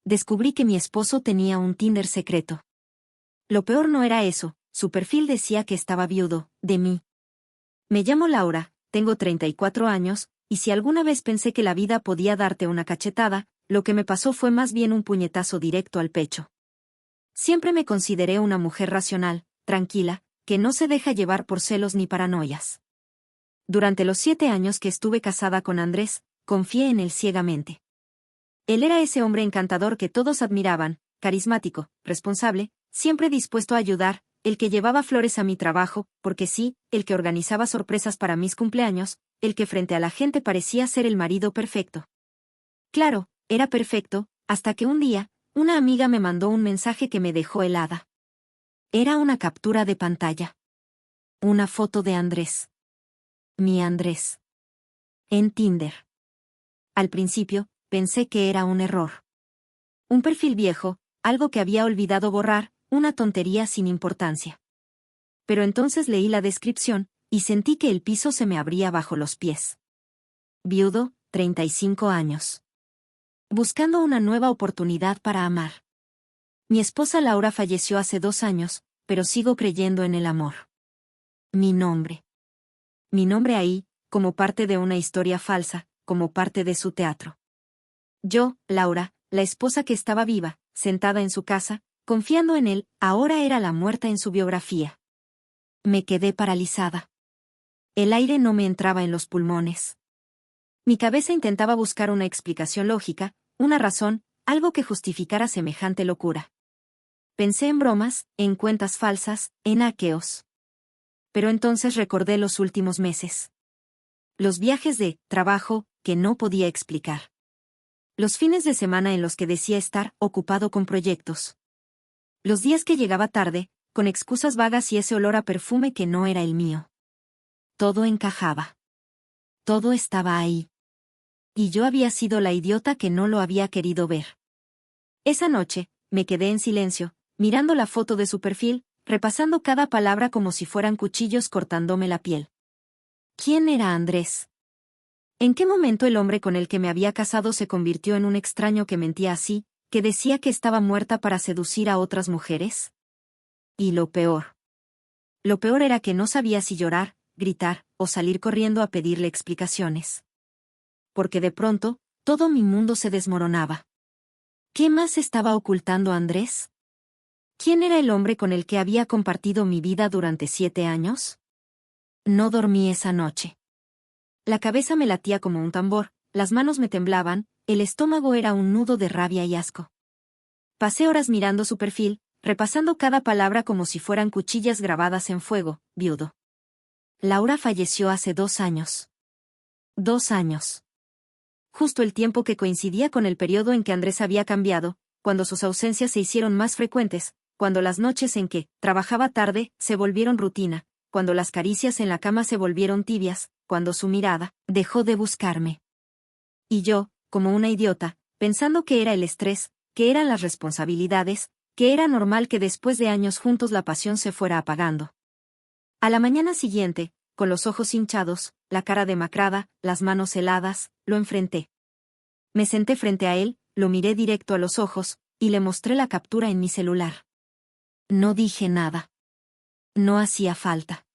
Descubrí que mi esposo tenía un Tinder secreto. Lo peor no era eso, su perfil decía que estaba viudo, de mí. Me llamo Laura, tengo 34 años, y si alguna vez pensé que la vida podía darte una cachetada, lo que me pasó fue más bien un puñetazo directo al pecho. Siempre me consideré una mujer racional, tranquila, que no se deja llevar por celos ni paranoias. Durante los 7 años que estuve casada con Andrés, confié en él ciegamente. Él era ese hombre encantador que todos admiraban, carismático, responsable, siempre dispuesto a ayudar, el que llevaba flores a mi trabajo, porque sí, el que organizaba sorpresas para mis cumpleaños, el que frente a la gente parecía ser el marido perfecto. Claro, era perfecto, hasta que un día, una amiga me mandó un mensaje que me dejó helada. Era una captura de pantalla. Una foto de Andrés. Mi Andrés. En Tinder. Al principio, pensé que era un error. Un perfil viejo, algo que había olvidado borrar, una tontería sin importancia. Pero entonces leí la descripción, y sentí que el piso se me abría bajo los pies. Viudo, 35 años. Buscando una nueva oportunidad para amar. Mi esposa Laura falleció hace 2 años, pero sigo creyendo en el amor. Mi nombre. Mi nombre ahí, como parte de una historia falsa, como parte de su teatro. Yo, Laura, la esposa que estaba viva, sentada en su casa, confiando en él, ahora era la muerta en su biografía. Me quedé paralizada. El aire no me entraba en los pulmones. Mi cabeza intentaba buscar una explicación lógica, una razón, algo que justificara semejante locura. Pensé en bromas, en cuentas falsas, en hackeos. Pero entonces recordé los últimos meses. Los viajes de trabajo que no podía explicar. Los fines de semana en los que decía estar ocupado con proyectos. Los días que llegaba tarde, con excusas vagas y ese olor a perfume que no era el mío. Todo encajaba. Todo estaba ahí. Y yo había sido la idiota que no lo había querido ver. Esa noche, me quedé en silencio, mirando la foto de su perfil, repasando cada palabra como si fueran cuchillos cortándome la piel. ¿Quién era Andrés? ¿En qué momento el hombre con el que me había casado se convirtió en un extraño que mentía así, que decía que estaba muerta para seducir a otras mujeres? Y lo peor. Lo peor era que no sabía si llorar, gritar, o salir corriendo a pedirle explicaciones. Porque de pronto, todo mi mundo se desmoronaba. ¿Qué más estaba ocultando Andrés? ¿Quién era el hombre con el que había compartido mi vida durante 7 años? No dormí esa noche. La cabeza me latía como un tambor, las manos me temblaban, el estómago era un nudo de rabia y asco. Pasé horas mirando su perfil, repasando cada palabra como si fueran cuchillas grabadas en fuego, viudo. Laura falleció hace 2 años. 2 años. Justo el tiempo que coincidía con el periodo en que Andrés había cambiado, cuando sus ausencias se hicieron más frecuentes, cuando las noches en que trabajaba tarde se volvieron rutina, cuando las caricias en la cama se volvieron tibias, cuando su mirada dejó de buscarme. Y yo, como una idiota, pensando que era el estrés, que eran las responsabilidades, que era normal que después de años juntos la pasión se fuera apagando. A la mañana siguiente, con los ojos hinchados, la cara demacrada, las manos heladas, lo enfrenté. Me senté frente a él, lo miré directo a los ojos, y le mostré la captura en mi celular. No dije nada. No hacía falta.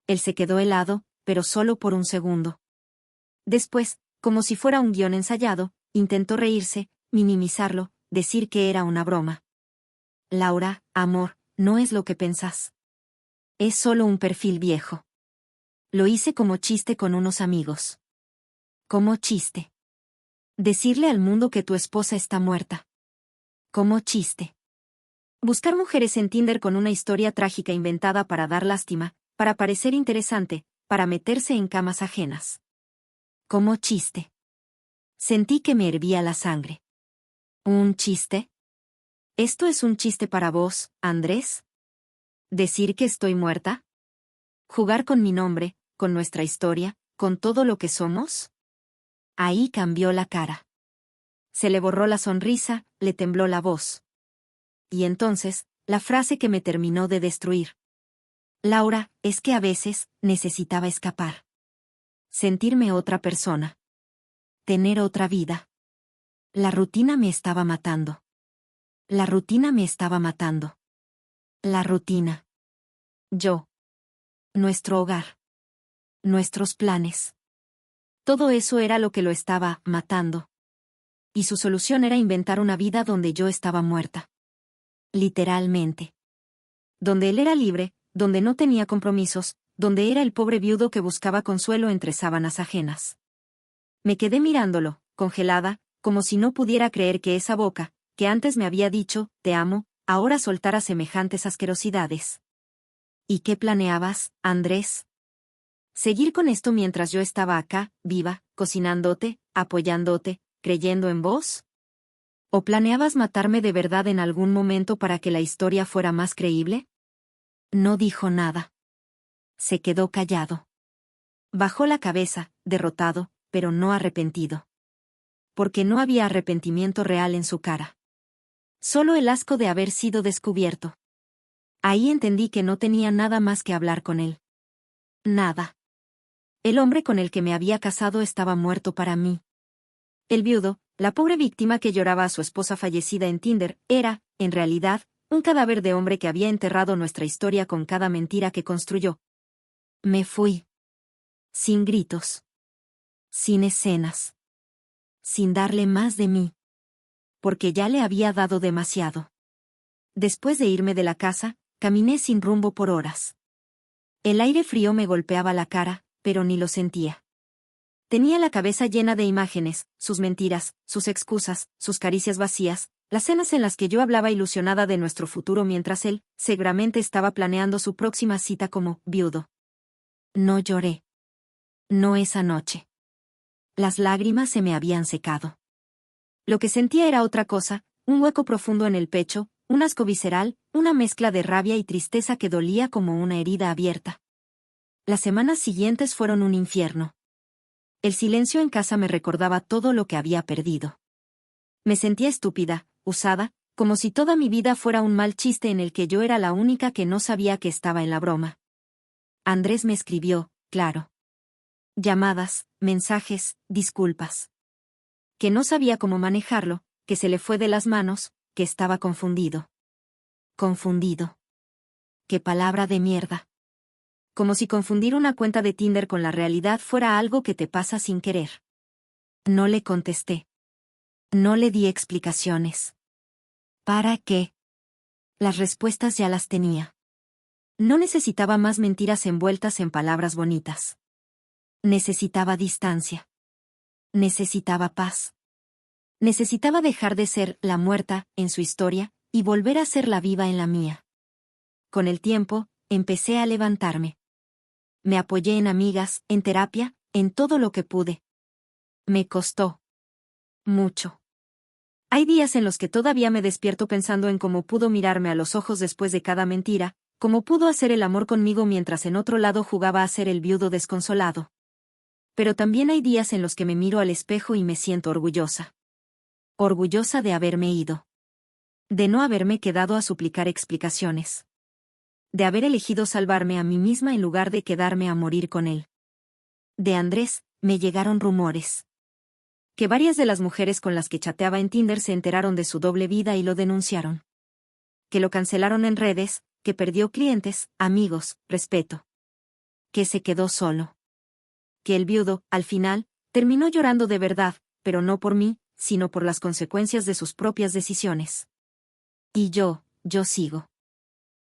Él se quedó helado, pero solo por un segundo. Después, como si fuera un guión ensayado, intentó reírse, minimizarlo, decir que era una broma. Laura, amor, no es lo que pensás. Es solo un perfil viejo. Lo hice como chiste con unos amigos. Como chiste. Decirle al mundo que tu esposa está muerta. Como chiste. Buscar mujeres en Tinder con una historia trágica inventada para dar lástima, para parecer interesante, para meterse en camas ajenas. Como chiste. Sentí que me hervía la sangre. ¿Un chiste? ¿Esto es un chiste para vos, Andrés? ¿Decir que estoy muerta? ¿Jugar con mi nombre, con nuestra historia, con todo lo que somos? Ahí cambió la cara. Se le borró la sonrisa, le tembló la voz. Y entonces, la frase que me terminó de destruir. Laura, es que a veces, necesitaba escapar. Sentirme otra persona. Tener otra vida. La rutina me estaba matando. La rutina me estaba matando. La rutina. Yo. Nuestro hogar. Nuestros planes. Todo eso era lo que lo estaba matando. Y su solución era inventar una vida donde yo estaba muerta. Literalmente. Donde él era libre, donde no tenía compromisos, donde era el pobre viudo que buscaba consuelo entre sábanas ajenas. Me quedé mirándolo, congelada, como si no pudiera creer que esa boca, que antes me había dicho, te amo, ahora soltara semejantes asquerosidades. ¿Y qué planeabas, Andrés? ¿Seguir con esto mientras yo estaba acá, viva, cocinándote, apoyándote, creyendo en vos? ¿O planeabas matarme de verdad en algún momento para que la historia fuera más creíble? No dijo nada. Se quedó callado. Bajó la cabeza, derrotado, pero no arrepentido. Porque no había arrepentimiento real en su cara. Solo el asco de haber sido descubierto. Ahí entendí que no tenía nada más que hablar con él. Nada. El hombre con el que me había casado estaba muerto para mí. El viudo, la pobre víctima que lloraba a su esposa fallecida en Tinder, era, en realidad, un cadáver de hombre que había enterrado nuestra historia con cada mentira que construyó. Me fui. Sin gritos. Sin escenas. Sin darle más de mí. Porque ya le había dado demasiado. Después de irme de la casa, caminé sin rumbo por horas. El aire frío me golpeaba la cara, pero ni lo sentía. Tenía la cabeza llena de imágenes, sus mentiras, sus excusas, sus caricias vacías, las cenas en las que yo hablaba ilusionada de nuestro futuro mientras él, seguramente estaba planeando su próxima cita como viudo. No lloré. No esa noche. Las lágrimas se me habían secado. Lo que sentía era otra cosa, un hueco profundo en el pecho, un asco visceral, una mezcla de rabia y tristeza que dolía como una herida abierta. Las semanas siguientes fueron un infierno. El silencio en casa me recordaba todo lo que había perdido. Me sentía estúpida, usada, como si toda mi vida fuera un mal chiste en el que yo era la única que no sabía que estaba en la broma. Andrés me escribió, claro. Llamadas, mensajes, disculpas. Que no sabía cómo manejarlo, que se le fue de las manos, que estaba confundido. Confundido. ¡Qué palabra de mierda! Como si confundir una cuenta de Tinder con la realidad fuera algo que te pasa sin querer. No le contesté. No le di explicaciones. ¿Para qué? Las respuestas ya las tenía. No necesitaba más mentiras envueltas en palabras bonitas. Necesitaba distancia. Necesitaba paz. Necesitaba dejar de ser la muerta en su historia y volver a ser la viva en la mía. Con el tiempo, empecé a levantarme. Me apoyé en amigas, en terapia, en todo lo que pude. Me costó. Mucho. Hay días en los que todavía me despierto pensando en cómo pudo mirarme a los ojos después de cada mentira, cómo pudo hacer el amor conmigo mientras en otro lado jugaba a ser el viudo desconsolado. Pero también hay días en los que me miro al espejo y me siento orgullosa. Orgullosa de haberme ido. De no haberme quedado a suplicar explicaciones. De haber elegido salvarme a mí misma en lugar de quedarme a morir con él. De Andrés, me llegaron rumores. Que varias de las mujeres con las que chateaba en Tinder se enteraron de su doble vida y lo denunciaron. Que lo cancelaron en redes, que perdió clientes, amigos, respeto. Que se quedó solo. Que el viudo, al final, terminó llorando de verdad, pero no por mí, sino por las consecuencias de sus propias decisiones. Y yo sigo.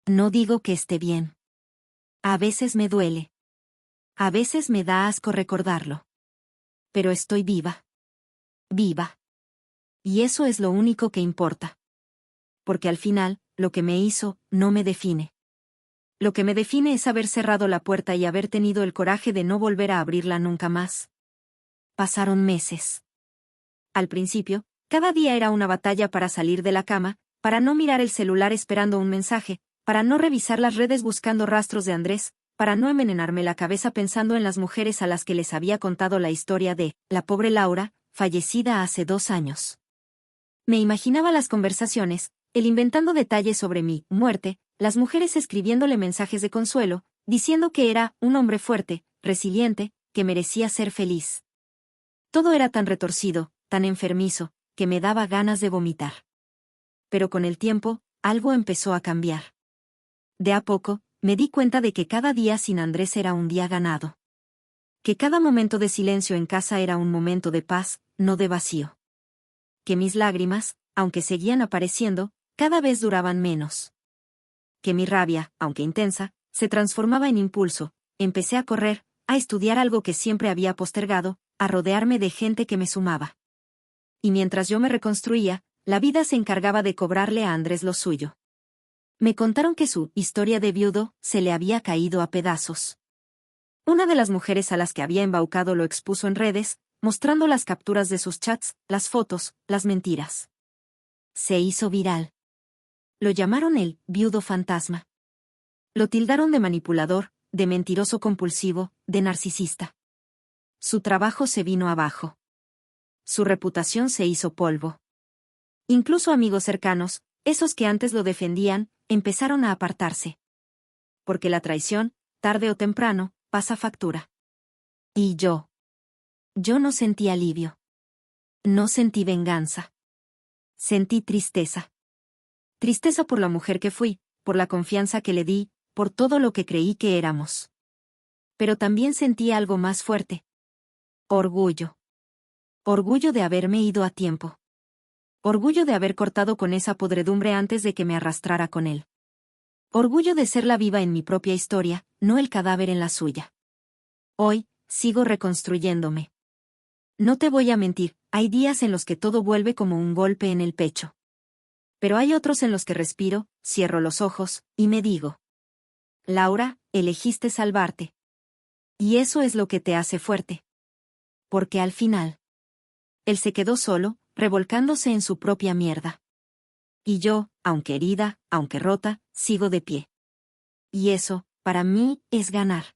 No digo que esté bien. A veces me duele. A veces me da asco recordarlo. Pero estoy viva. Viva. Y eso es lo único que importa. Porque al final, lo que me hizo, no me define. Lo que me define es haber cerrado la puerta y haber tenido el coraje de no volver a abrirla nunca más. Pasaron meses. Al principio, cada día era una batalla para salir de la cama, para no mirar el celular esperando un mensaje, para no revisar las redes buscando rastros de Andrés, para no envenenarme la cabeza pensando en las mujeres a las que les había contado la historia de la pobre Laura, fallecida hace 2 años. Me imaginaba las conversaciones, él inventando detalles sobre mi muerte, las mujeres escribiéndole mensajes de consuelo, diciendo que era un hombre fuerte, resiliente, que merecía ser feliz. Todo era tan retorcido, tan enfermizo, que me daba ganas de vomitar. Pero con el tiempo, algo empezó a cambiar. De a poco, me di cuenta de que cada día sin Andrés era un día ganado. Que cada momento de silencio en casa era un momento de paz, no de vacío. Que mis lágrimas, aunque seguían apareciendo, cada vez duraban menos. Que mi rabia, aunque intensa, se transformaba en impulso. Empecé a correr, a estudiar algo que siempre había postergado, a rodearme de gente que me sumaba. Y mientras yo me reconstruía, la vida se encargaba de cobrarle a Andrés lo suyo. Me contaron que su historia de viudo se le había caído a pedazos. Una de las mujeres a las que había embaucado lo expuso en redes, mostrando las capturas de sus chats, las fotos, las mentiras. Se hizo viral. Lo llamaron el viudo fantasma. Lo tildaron de manipulador, de mentiroso compulsivo, de narcisista. Su trabajo se vino abajo. Su reputación se hizo polvo. Incluso amigos cercanos, esos que antes lo defendían, empezaron a apartarse. Porque la traición, tarde o temprano, pasa factura. Y yo no sentí alivio. No sentí venganza. Sentí tristeza. Tristeza por la mujer que fui, por la confianza que le di, por todo lo que creí que éramos. Pero también sentí algo más fuerte. Orgullo. Orgullo de haberme ido a tiempo. Orgullo de haber cortado con esa podredumbre antes de que me arrastrara con él. Orgullo de ser la viva en mi propia historia, no el cadáver en la suya. Hoy, sigo reconstruyéndome. No te voy a mentir, hay días en los que todo vuelve como un golpe en el pecho. Pero hay otros en los que respiro, cierro los ojos, y me digo: Laura, elegiste salvarte. Y eso es lo que te hace fuerte. Porque al final, él se quedó solo, revolcándose en su propia mierda. Y yo, aunque herida, aunque rota, sigo de pie. Y eso, para mí, es ganar.